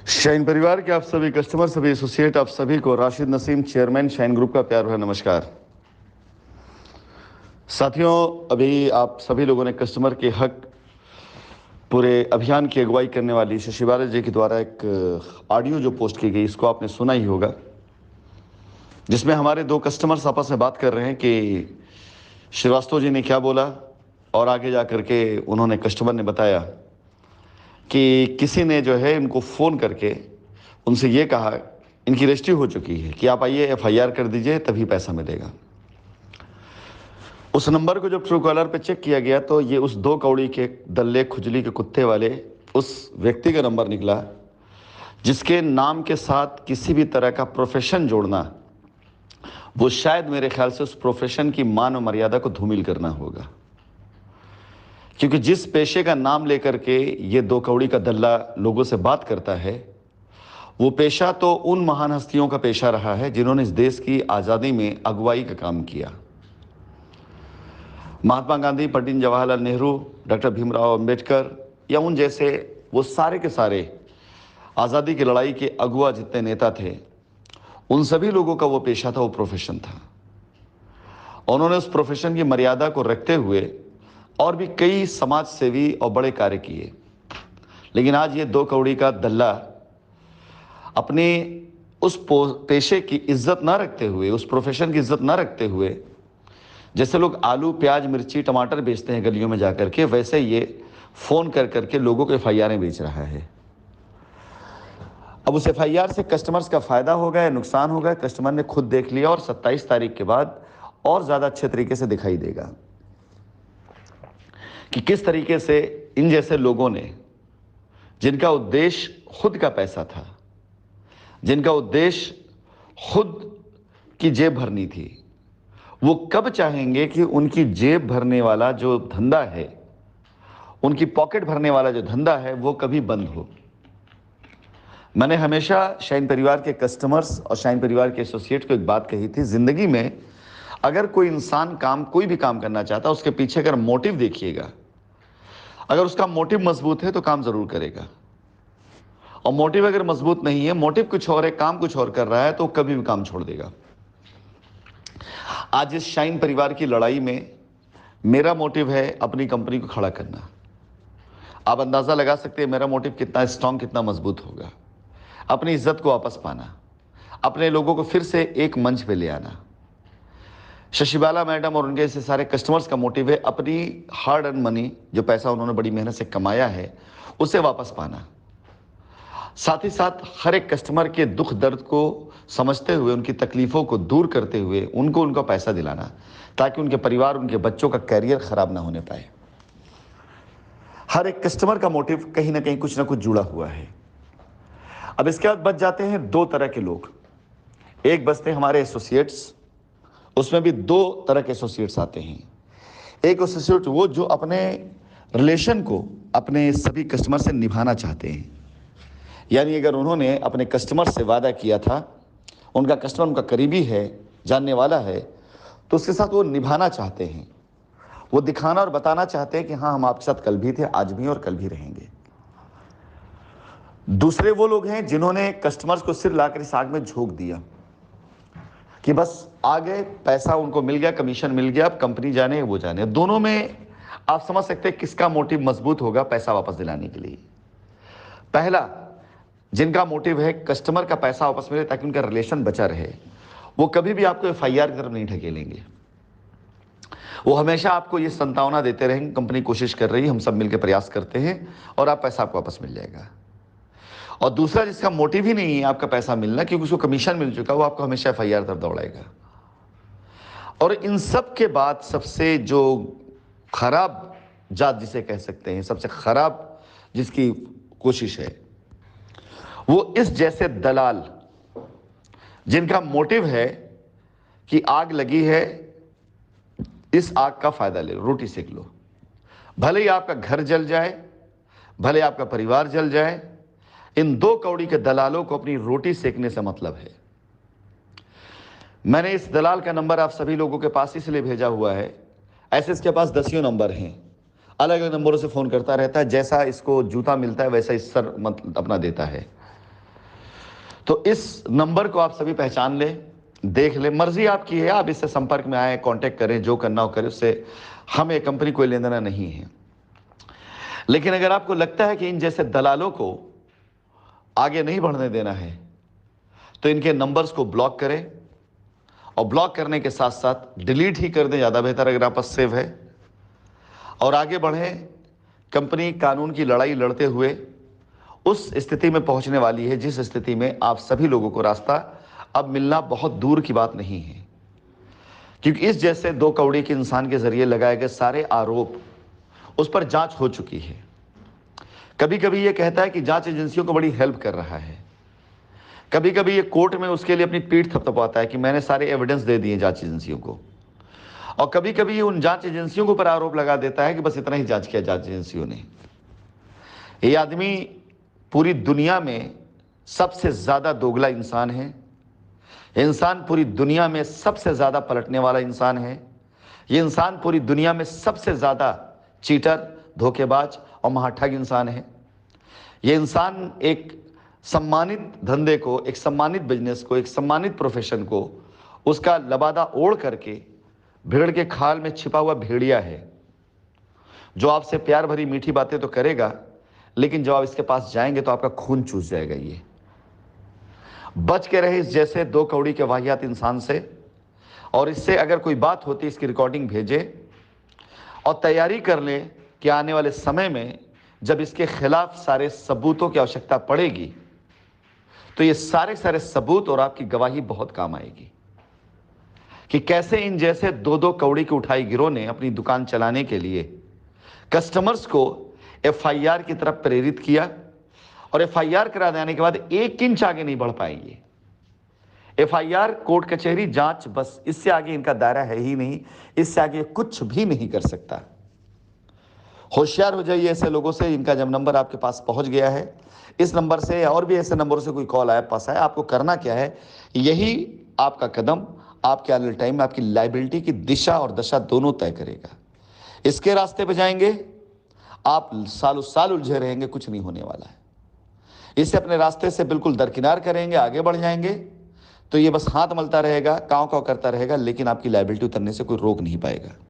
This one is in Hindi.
शाइन परिवार के आप सभी कस्टमर, सभी एसोसिएट, आप सभी को Rashid Naseem, chairman shine group का प्यार भरा नमस्कार। साथियों, अभी आप सभी लोगों ने कस्टमर के हक पूरे अभियान की अगुवाई करने वाली शशि बाला जी के द्वारा एक ऑडियो जो पोस्ट की गई, इसको आपने सुना ही होगा, जिसमें हमारे दो कस्टमर्स आपस में बात कर रहे हैं कि श्रीवास्तव जी ने क्या बोला, और आगे जा कर के उन्होंने कस्टमर ने बताया कि किसी ने जो है इनको फ़ोन करके उनसे ये कहा, इनकी रजिस्ट्री हो चुकी है कि आप आइए एफआईआर कर दीजिए तभी पैसा मिलेगा। उस नंबर को जब ट्रू कॉलर पे चेक किया गया तो ये उस 2 कौड़ी के दल्ले खुजली के कुत्ते वाले उस व्यक्ति का नंबर निकला, जिसके नाम के साथ किसी भी तरह का प्रोफेशन जोड़ना, वो शायद मेरे ख्याल से उस प्रोफेशन की मान और मर्यादा को धूमिल करना होगा। क्योंकि जिस पेशे का नाम लेकर के ये 2 कौड़ी का दल्ला लोगों से बात करता है, वो पेशा तो उन महान हस्तियों का पेशा रहा है जिन्होंने इस देश की आज़ादी में अगुवाई का काम किया। महात्मा गांधी, पंडित जवाहरलाल नेहरू, डॉक्टर भीमराव अंबेडकर, या उन जैसे वो सारे के सारे आज़ादी की लड़ाई के अगुआ जितने नेता थे, उन सभी लोगों का वो पेशा था, वो प्रोफेशन था। उन्होंने उस प्रोफेशन की मर्यादा को रखते हुए और भी कई समाज सेवी और बड़े कार्य किए। लेकिन आज ये 2 कौड़ी का दल्ला अपने उस पेशे की इज्जत ना रखते हुए, उस प्रोफेशन की इज्जत ना रखते हुए, जैसे लोग आलू, प्याज, मिर्ची, टमाटर बेचते हैं गलियों में जाकर के, वैसे ये फ़ोन कर करके लोगों को एफआईआर बेच रहा है। अब उस एफआईआर से कस्टमर्स का फ़ायदा होगा या नुकसान होगा, कस्टमर ने खुद देख लिया, और 27 तारीख के बाद और ज़्यादा अच्छे तरीके से दिखाई देगा कि किस तरीके से इन जैसे लोगों ने, जिनका उद्देश्य खुद का पैसा था, जिनका उद्देश्य खुद की जेब भरनी थी, वो कब चाहेंगे कि उनकी जेब भरने वाला जो धंधा है, उनकी पॉकेट भरने वाला जो धंधा है, वो कभी बंद हो। मैंने हमेशा शाइन परिवार के कस्टमर्स और शाइन परिवार के एसोसिएट को एक बात कही थी, ज़िंदगी में अगर कोई इंसान कोई भी काम करना चाहता है, उसके पीछे अगर मोटिव देखिएगा, अगर उसका मोटिव मजबूत है तो काम ज़रूर करेगा, और मोटिव अगर मजबूत नहीं है, मोटिव कुछ और है, काम कुछ और कर रहा है, तो कभी भी काम छोड़ देगा। आज इस शाइन परिवार की लड़ाई में मेरा मोटिव है अपनी कंपनी को खड़ा करना। आप अंदाज़ा लगा सकते हैं मेरा मोटिव कितना स्ट्रांग, कितना मजबूत होगा। अपनी इज्जत को वापस पाना, अपने लोगों को फिर से एक मंच पे ले आना। शशि बाला मैडम और उनके से सारे कस्टमर्स का मोटिव है अपनी हार्ड अर्न मनी, जो पैसा उन्होंने बड़ी मेहनत से कमाया है, उसे वापस पाना। साथ ही साथ हर एक कस्टमर के दुख दर्द को समझते हुए, उनकी तकलीफ़ों को दूर करते हुए उनको उनका पैसा दिलाना, ताकि उनके परिवार, उनके बच्चों का कैरियर ख़राब ना होने पाए। हर एक कस्टमर का मोटिव कहीं ना कहीं कुछ ना कुछ जुड़ा हुआ है। अब इसके बाद बच जाते हैं 2 तरह के लोग। एक बचते हैं हमारे एसोसिएट्स, उसमें भी 2 तरह के एसोसिएट्स आते हैं। एक एसोसिएट वो जो अपने रिलेशन को अपने सभी कस्टमर से निभाना चाहते हैं, यानी अगर उन्होंने अपने कस्टमर से वादा किया था, उनका कस्टमर उनका करीबी है, जानने वाला है, तो उसके साथ वो निभाना चाहते हैं, वो दिखाना और बताना चाहते हैं कि हाँ, हम आपके साथ कल भी थे, आज भी और कल भी रहेंगे। दूसरे वो लोग हैं जिन्होंने कस्टमर्स को सिर लाकर इस आग में झोंक दिया कि बस आ गए, पैसा उनको मिल गया, कमीशन मिल गया, अब कंपनी जाने वो जाने। दोनों में आप समझ सकते हैं किसका मोटिव मजबूत होगा पैसा वापस दिलाने के लिए। पहला, जिनका मोटिव है कस्टमर का पैसा वापस मिले ताकि उनका रिलेशन बचा रहे, वो कभी भी आपको एफआईआर की तरफ नहीं ढकेलेंगे। वो हमेशा आपको ये संतावना देते रहेंगे, कंपनी कोशिश कर रही है, हम सब मिलकर प्रयास करते हैं और आप पैसा आपको वापस मिल जाएगा। और दूसरा, जिसका मोटिव ही नहीं है आपका पैसा मिलना, क्योंकि उसको कमीशन मिल चुका, वो आपको हमेशा एफआईआर तरफ दौड़ाएगा। और इन सब के बाद सबसे जो खराब जात जिसे कह सकते हैं, सबसे खराब जिसकी कोशिश है, वो इस जैसे दलाल जिनका मोटिव है कि आग लगी है, इस आग का फायदा ले लो, रोटी सेक लो, भले ही आपका घर जल जाए, भले आपका परिवार जल जाए। इन 2 कौड़ी के दलालों को अपनी रोटी सेकने से मतलब है। मैंने इस दलाल का नंबर आप सभी लोगों के पास इसलिए भेजा हुआ है, ऐसे इसके पास 10 नंबर हैं, अलग अलग नंबरों से फ़ोन करता रहता है, जैसा इसको जूता मिलता है वैसा इस सर अपना देता है। तो इस नंबर को आप सभी पहचान लें, देख लें, मर्जी आपकी है, आप इससे संपर्क में आए, कांटेक्ट करें, जो करना हो करें, उससे हमें कंपनी कोई लेना देना नहीं है। लेकिन अगर आपको लगता है कि इन जैसे दलालों को आगे नहीं बढ़ने देना है, तो इनके नंबर्स को ब्लॉक करें, और ब्लॉक करने के साथ साथ डिलीट ही कर दें, ज़्यादा बेहतर अगर आप पास सेव है, और आगे बढ़ें। कंपनी कानून की लड़ाई लड़ते हुए उस स्थिति में पहुंचने वाली है जिस स्थिति में आप सभी लोगों को रास्ता अब मिलना बहुत दूर की बात नहीं है, क्योंकि इस जैसे दो कौड़ी के इंसान के जरिए लगाए गए सारे आरोप, उस पर जांच हो चुकी है। कभी कभी ये कहता है कि जांच एजेंसियों को बड़ी हेल्प कर रहा है, कभी कभी ये कोर्ट में उसके लिए अपनी पीठ थपथपाता है कि मैंने सारे एविडेंस दे दिए जांच एजेंसियों को, और कभी कभी ये उन जांच एजेंसियों के ऊपर आरोप लगा देता है कि बस इतना ही जांच किया जांच एजेंसियों ने। ये आदमी पूरी दुनिया में सबसे ज्यादा दोगला इंसान है, इंसान पूरी दुनिया में सबसे ज्यादा पलटने वाला इंसान है, ये इंसान पूरी दुनिया में सबसे ज्यादा चीटर, धोखेबाज और महाठग इंसान है। ये इंसान एक सम्मानित धंधे को, एक सम्मानित बिजनेस को, एक सम्मानित प्रोफेशन को उसका लबादा ओढ़ करके भेड़ के खाल में छिपा हुआ भेड़िया है, जो आपसे प्यार भरी मीठी बातें तो करेगा, लेकिन जब आप इसके पास जाएंगे तो आपका खून चूस जाएगा। ये बच के रहे इस जैसे दो कौड़ी के वाहियात इंसान से, और इससे अगर कोई बात होती इसकी रिकॉर्डिंग भेजे, और तैयारी कर ले कि आने वाले समय में जब इसके खिलाफ सारे सबूतों की आवश्यकता पड़ेगी, तो ये सारे सारे सबूत और आपकी गवाही बहुत काम आएगी कि कैसे इन जैसे दो दो कौड़ी की उठाई गिरोह ने अपनी दुकान चलाने के लिए कस्टमर्स को एफआईआर की तरफ प्रेरित किया, और एफआईआर करा देने के बाद 1 इंच आगे नहीं बढ़ पाएंगे। एफआईआर, कोर्ट कचहरी, जांच, बस इससे आगे इनका दायरा है ही नहीं, इससे आगे कुछ भी नहीं कर सकता। होशियार हो जाइए ऐसे लोगों से। इनका जब नंबर आपके पास पहुंच गया है, इस नंबर से या और भी ऐसे नंबरों से कोई कॉल आया पास आया, आपको करना क्या है, यही आपका कदम आपके आने वाले टाइम में आपकी लायबिलिटी की दिशा और दशा दोनों तय करेगा। इसके रास्ते पे जाएंगे आप, सालों साल उलझे रहेंगे, कुछ नहीं होने वाला है। इसे अपने रास्ते से बिल्कुल दरकिनार करेंगे, आगे बढ़ जाएंगे, तो ये बस हाथ मलता रहेगा, कांव कांव करता रहेगा, लेकिन आपकी लायबिलिटी उतरने से कोई रोक नहीं पाएगा।